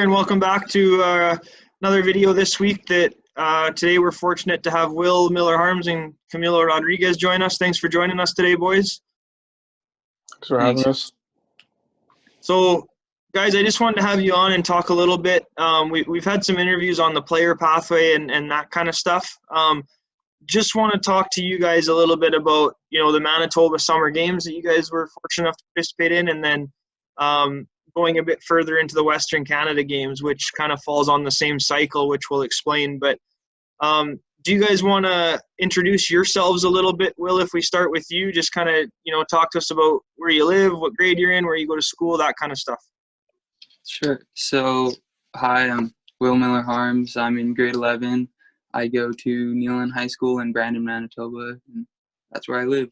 there, and welcome back to another video this week. Today we're fortunate to have Wil Miller-Harms and Camilo Rodriguez join us. Thanks for joining us today, boys. Thanks for having us. So, guys, I just wanted to have you on and talk a little bit. We've had some interviews on the player pathway and that kind of stuff. Just want to talk to you guys a little bit about, the Manitoba Summer Games that you guys were fortunate enough to participate in, and then going a bit further into the Western Canada Games, which kind of falls on the same cycle, which we'll explain. But do you guys want to introduce yourselves a little bit? Wil, if we start with you, just kind of, talk to us about where you live, what grade you're in, where you go to school, that kind of stuff. Sure. So, hi, I'm Wil Miller-Harms. I'm in grade 11. I go to Neelan High School in Brandon, Manitoba, and that's where I live.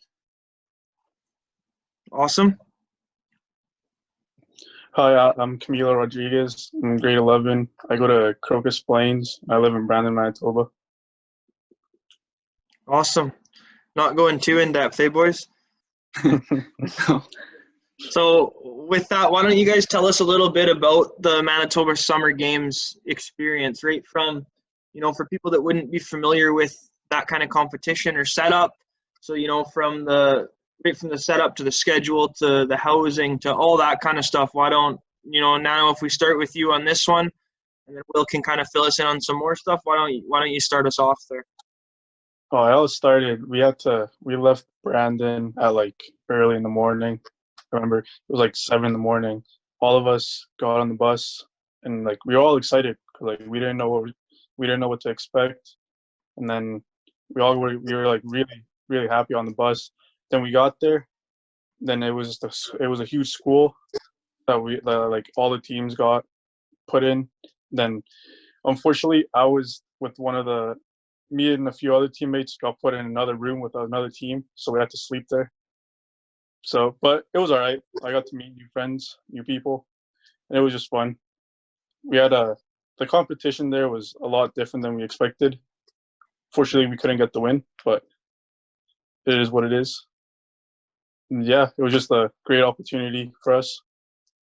Awesome. Hi, I'm Camilo Rodriguez. I'm in grade 11. I go to Crocus Plains. I live in Brandon, Manitoba. Awesome. Not going too in-depth, boys? So with that, why don't you guys tell us a little bit about the Manitoba Summer Games experience, right from, for people that wouldn't be familiar with that kind of competition or setup. So, from the setup to the schedule to the housing to all that kind of stuff. Why don't, Nano, if we start with you on this one, and then Wil can kind of fill us in on some more stuff. Why don't you start us off there? Oh, it all started. We left Brandon at early in the morning. I remember it was 7 in the morning. All of us got on the bus and we were all excited because we didn't know what to expect. And then we were really, really happy on the bus. Then we got there. Then it was a huge school that all the teams got put in. Then unfortunately I was with me and a few other teammates got put in another room with another team, so we had to sleep there. So, but it was all right. I got to meet new friends, new people, and it was just fun. We had the competition there was a lot different than we expected. Fortunately, we couldn't get the win, but it is what it is. And yeah, it was just a great opportunity for us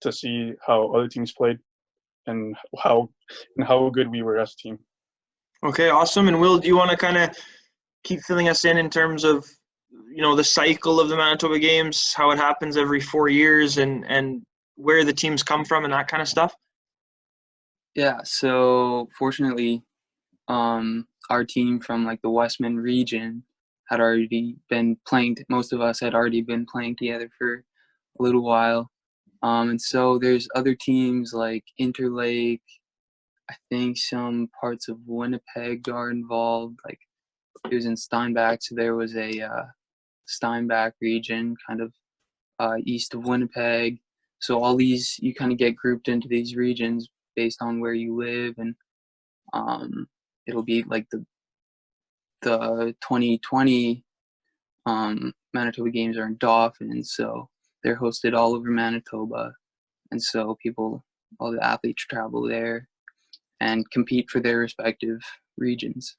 to see how other teams played and how good we were as a team. Okay, awesome. And Wil, do you want to kind of keep filling us in terms of, the cycle of the Manitoba Games, how it happens every 4 years and where the teams come from and that kind of stuff? Yeah, so fortunately, our team from the Westman region had already been playing, most of us had already been playing together for a little while. And so there's other teams like Interlake, I think some parts of Winnipeg are involved. It was in Steinbach, so there was a Steinbach region kind of east of Winnipeg. So all these, you kind of get grouped into these regions based on where you live, and it'll be the 2020 Manitoba Games are in Dauphin, so they're hosted all over Manitoba, and so all the athletes travel there and compete for their respective regions.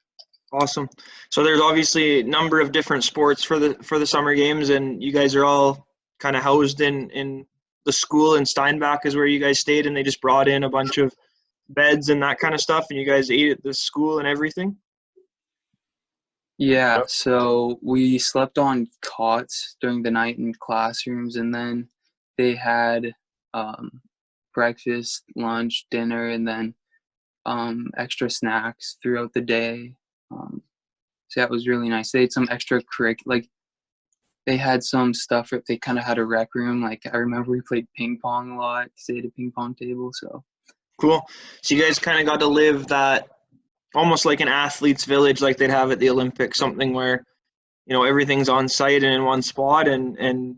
Awesome. So there's obviously a number of different sports for the Summer Games, and you guys are all kind of housed in the school in Steinbach is where you guys stayed, and they just brought in a bunch of beds and that kind of stuff, and you guys ate at the school and everything? Yeah, so we slept on cots during the night in classrooms, and then they had breakfast, lunch, dinner, and then extra snacks throughout the day. So that was really nice. They had some extra they had some stuff. They kind of had a rec room. I remember we played ping pong a lot because they had a ping pong table. So cool. So you guys kind of got to live that almost like an athlete's village, like they'd have at the Olympics, something where everything's on site and in one spot, and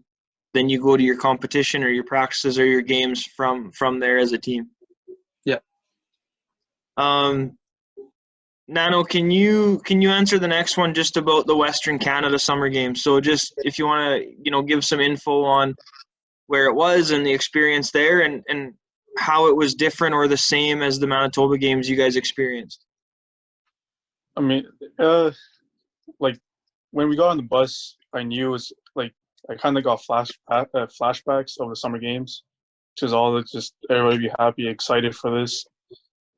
then you go to your competition or your practices or your games from there as a team. Yeah. Nano, can you answer the next one just about the Western Canada Summer Games? So just if you want to, give some info on where it was and the experience there and how it was different or the same as the Manitoba Games you guys experienced. I mean, when we got on the bus, I knew it was I kind of got flashbacks of the Summer Games, which is all just everybody be happy, excited for this.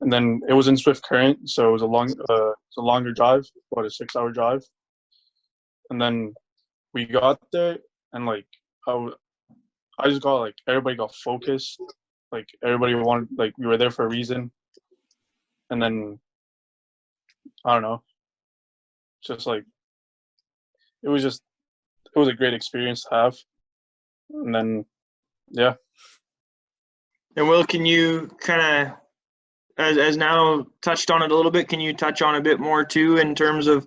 And then it was in Swift Current, so it was a longer drive, about a 6-hour drive. And then we got there, and like I just got like everybody got focused, like everybody wanted, like we were there for a reason. And then I don't know, just like it was a great experience to have. And then yeah. And Will, can you kind of, as now touched on it a little bit, can you touch on a bit more too in terms of,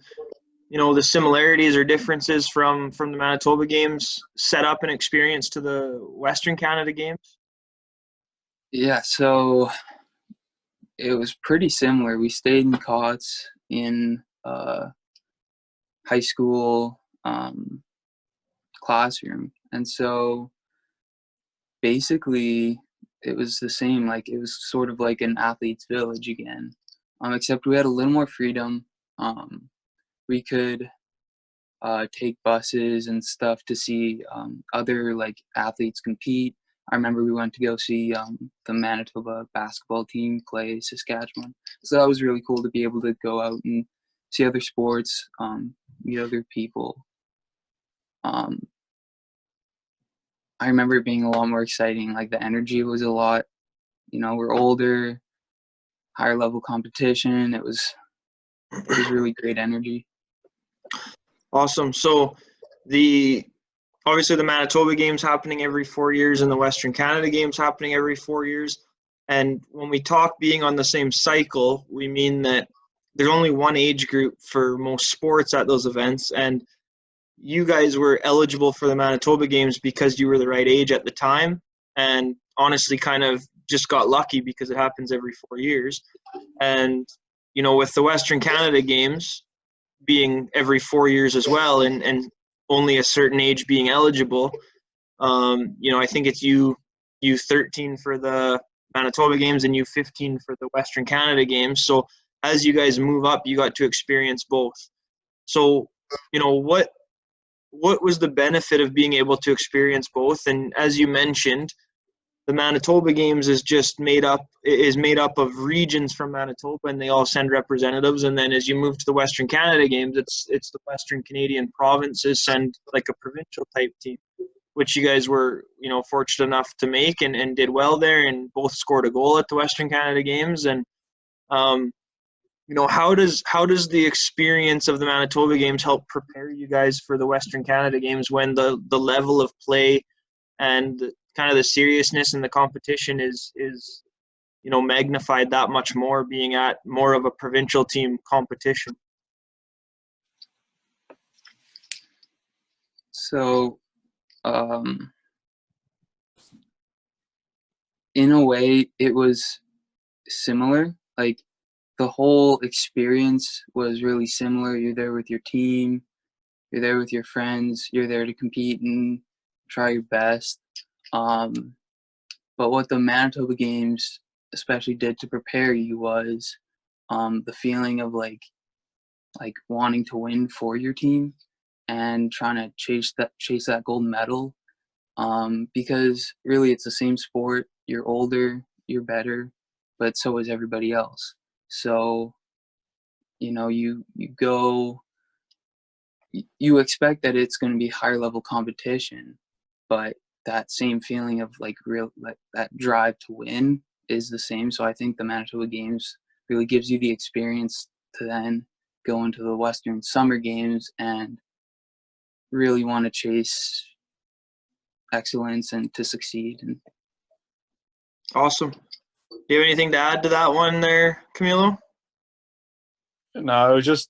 the similarities or differences from the Manitoba Games setup and experience to the Western Canada Games? Yeah, so it was pretty similar. We stayed in cots in high school classroom, and so basically it was the same. Like, it was sort of like an athlete's village again, except we had a little more freedom. We could take buses and stuff to see other like athletes compete. I remember we went to go see the Manitoba basketball team play Saskatchewan. So that was really cool to be able to go out and see other sports, meet other people. I remember it being a lot more exciting. Like, the energy was a lot, we're older, higher level competition. It was really great energy. Awesome. So obviously the Manitoba Games happening every 4 years and the Western Canada Games happening every 4 years. And when we talk being on the same cycle, we mean that there's only one age group for most sports at those events. And you guys were eligible for the Manitoba Games because you were the right age at the time. And honestly, kind of just got lucky because it happens every 4 years. And, with the Western Canada Games being every 4 years as well, and only a certain age being eligible, I think it's U13 for the Manitoba Games and U15 for the Western Canada Games. So as you guys move up, you got to experience both. So, what was the benefit of being able to experience both? And as you mentioned, the Manitoba Games is made up of regions from Manitoba, and they all send representatives. And then as you move to the Western Canada Games, it's the Western Canadian provinces send like a provincial type team, which you guys were fortunate enough to make and did well there, and both scored a goal at the Western Canada Games. And how does the experience of the Manitoba Games help prepare you guys for the Western Canada Games when the level of play and kind of the seriousness in the competition is magnified that much more, being at more of a provincial team competition? So in a way it was similar. Like, the whole experience was really similar. You're there with your team, you're there with your friends, you're there to compete and try your best. But what the Manitoba Games especially did to prepare you was the feeling of like wanting to win for your team and trying to chase that gold medal. Because really it's the same sport. You're older, you're better, but so is everybody else. So, you go, you expect that it's going to be higher level competition, but that same feeling of like that drive to win is the same. So I think the Manitoba Games really gives you the experience to then go into the Western Summer Games and really want to chase excellence and to succeed. And Awesome. Do you have anything to add to that one there, Camilo? No, it was just,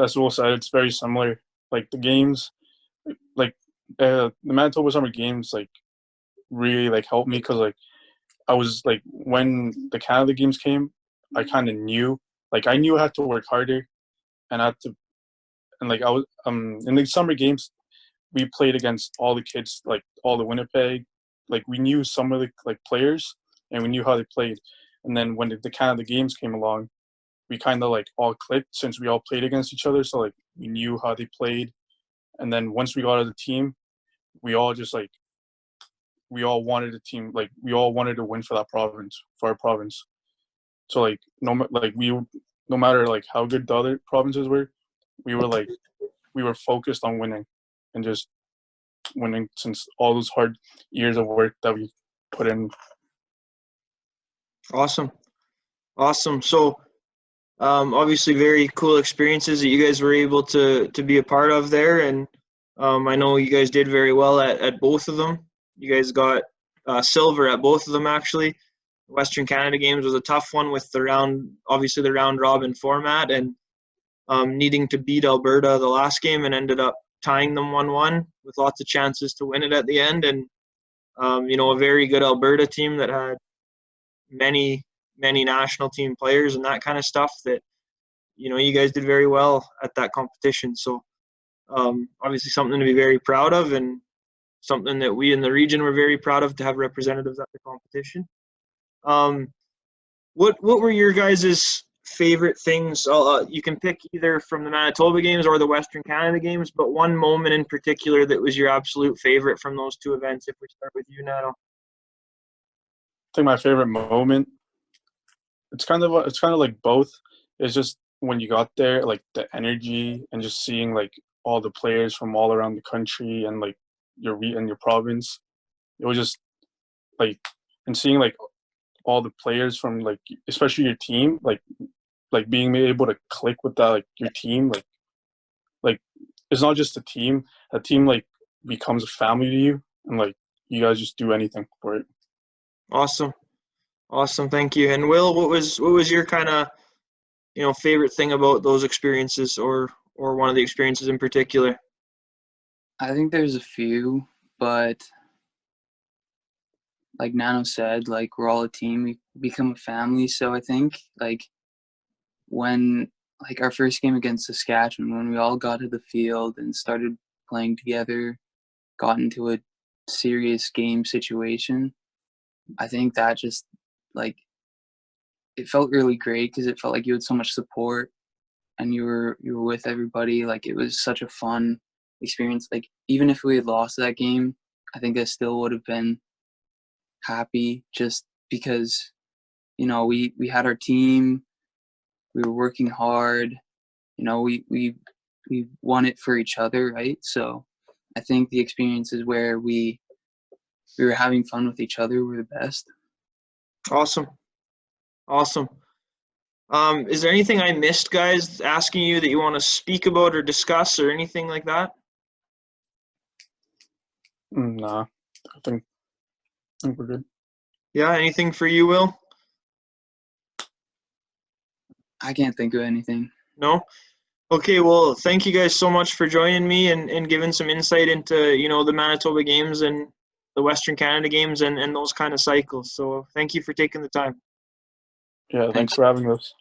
as Will said, it's very similar. Like the games, like the Manitoba Summer Games, like really like helped me because like I was like, when the Canada Games came, I kind of knew, like I knew I had to work harder, and I had to, and like I was in the Summer Games, we played against all the kids, like all the Winnipeg, like we knew some of the like players, and we knew how they played. And then when the Canada Games came along, we kind of like all clicked since we all played against each other. So like we knew how they played. And then once we got out of the team, we all just like, we all wanted a team, like we all wanted to win for that province, for our province. So like no matter like how good the other provinces were, we were focused on winning and just winning since all those hard years of work that we put in. Awesome. So obviously very cool experiences that you guys were able to be a part of there, and I know you guys did very well at both of them. You guys got silver at both of them actually. Western Canada Games was a tough one with the round robin format, and needing to beat Alberta the last game, and ended up tying them 1-1 with lots of chances to win it at the end. And a very good Alberta team that had many national team players and that kind of stuff that you guys did very well at that competition. So obviously something to be very proud of, and something that we in the region were very proud of to have representatives at the competition. What were your guys' favorite things? You can pick either from the Manitoba Games or the Western Canada Games, but one moment in particular that was your absolute favorite from those two events. If we start with you, Nato. I think my favorite moment, it's kind of like both. It's just when you got there, like the energy and just seeing like all the players from all around the country and like your province. It was just like, and seeing like all the players from like, especially your team, like being able to click with that, like your team, like it's not just a team like becomes a family to you, and like you guys just do anything for it. Awesome, thank you. And Will, what was your kind of favorite thing about those experiences, or one of the experiences in particular? I think there's a few, but like Nano said, like we're all a team, we become a family. So I think like when like our first game against Saskatchewan, when we all got to the field and started playing together, got into a serious game situation, I think that just like it felt really great because it felt like you had so much support and you were with everybody. Like it was such a fun experience. Like even if we had lost that game, I think I still would have been happy just because we had our team, we were working hard, we won it for each other, right? So I think the experiences where we were having fun with each other were the best. Awesome. Is there anything I missed, guys, asking you that you want to speak about or discuss or anything like that? Nah, I think we're good. Yeah, anything for you, Will? I can't think of anything. No? Okay, well, thank you guys so much for joining me and giving some insight into, the Manitoba Games and the Western Canada Games and those kind of cycles. So thank you for taking the time. Yeah, thanks for having us.